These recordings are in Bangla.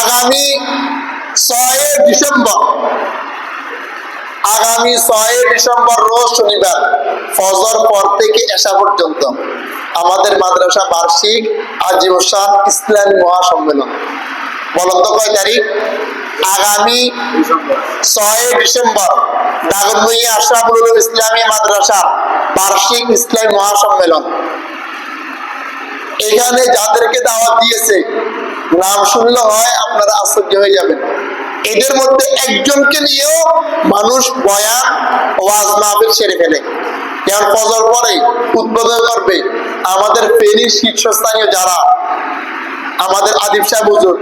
আগামী 6 ডিসেম্বর রোজ শনিবার ফজর পর থেকে এশা পর্যন্ত আমাদের মাদ্রাসা বার্ষিক আজীবন ইসলামী মহাসম্মেলন। বলেন তো কয় তারিখ? আগামী 6 ডিসেম্বর দাগনভূঞা আশরাফুল উলুম ইসলামী মাদ্রাসা বার্ষিক ইসলামী মহাসম্মেলন। এখানে যাদেরকে দাওয়াত দিয়েছে নাম শুনলে হয় আপনারা আশ্চর্য হয়ে যাবেন। এদের মধ্যে একজনকে নিয়েও মানুষ বয়ান ওয়াজ মাহফিল সেরে ফেলে। যেমন ফজর পরে উদ্বোধন করবে আমাদের ফেনীর শীর্ষস্থানীয় যারা আমাদের আদিব সাহেব হুজুর,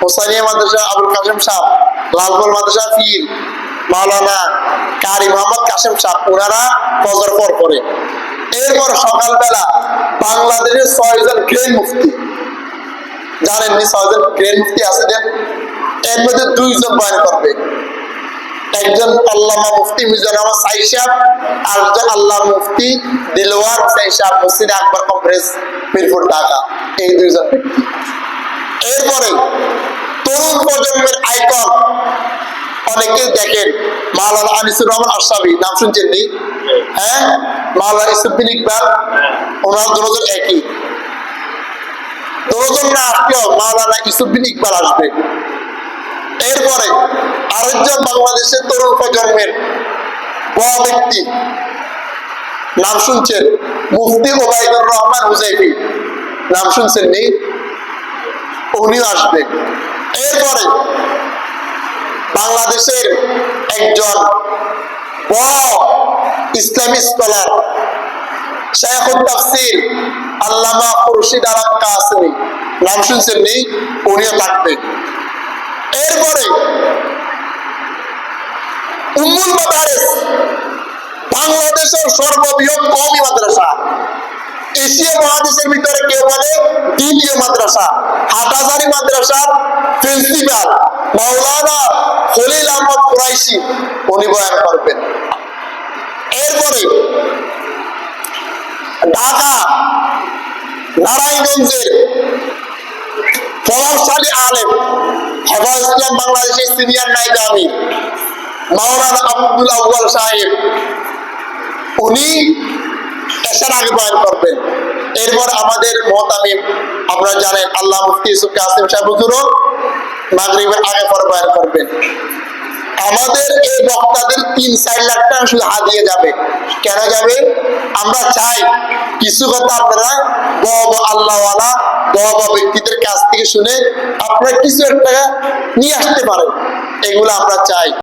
হোসাইনিয়া মাদ্রাসা আবুল কাসেম সাহেব, লালপুর মাদ্রাসা পীর মাওলানা কারি মোহাম্মদ কাসেম সাহেব, ওনারা ফজর পর করে। এরপর সকালবেলা বাংলাদেশের 6 জন গ্রেন মুফতি, জানেননি 6 জন গ্রেন মুফতি আছে, এর মধ্যে 2 জন বয়ান করবে। একজন আল্লামা মুফতি মিজানুর রহমান সাঈদ সাহেব, আর একজন আল্লামা মুফতি দিলওয়ার হোসেন সাহেব, মসজিদ আকবর কমপ্লেক্স, মিরপুর, ঢাকা। এই 2 জন ব্যক্তি। এরপরে তরুণ প্রজন্মের আইকন অনেকে দেখেন, মাওলানা আনিসুর রহমান আশরাফি, নাম শুনছেন নি? হ্যাঁ, মাওলানা ইউসুফবিন ইকবাল, ওনার দুজন একই। দুজন না আসলেও মাওলানা ইউসুফবিন ইকবাল আসবে। এরপরে আরেকজন বাংলাদেশের তরুণ প্রজন্মের বড় ব্যক্তি, নাম শুনছেন? মুফতি ওবায়দুর রহমান হুজাইফি, নাম শুনছেন নি? উনিও আসবে। এরপরে বাংলাদেশের একজন বড় ইসলামী স্কলার শাইখুত তাফসীর আল্লামা খুরশিদ আলম কাসেমি, নাম শুনছেন নি? উনিও থাকবে। এরপরে উম্মুল মাদারিস, বাংলাদেশের সর্ববৃহৎ কওমি মাদ্রাসা, এশিয়া মহাদেশের ভিতরে কেউ বলে দ্বিতীয় মাদ্রাসা, হাটহাজারী মাদ্রাসার প্রিন্সিপাল মাওলানা খলিল আহমদ কুরাইশি, উনি বয়ান করবেন। এরপরে ঢাকা নারায়ণগঞ্জের প্রভাবশালী আলেম হেফাজত ইসলাম বাংলাদেশের সিনিয়র নায়েবে আমির মাওলানা আব্দুল আউয়াল সাহেব, উনি এশার আগে বয়ান করবেন। এরপর আমাদের মুহতামিম আপনারা জানেন আল্লাহ মুফতি ইউসুফ কাসেম সাহেব হুজুরও মাগরিবের আগে পরে বয়ান করবেন। আমাদের এই বক্তাদের 3-4 লাখ টাকা শুধু হাদিয়া যাবে। কেন যাবে? আমরা চাই কিছু কথা আপনারা বড় আল্লাহওয়ালা বড় ব্যক্তিদের কাছ থেকে শুনে আপনারা কিছু একটা নিয়ে আসতে পারেন, এগুলো আমরা চাই।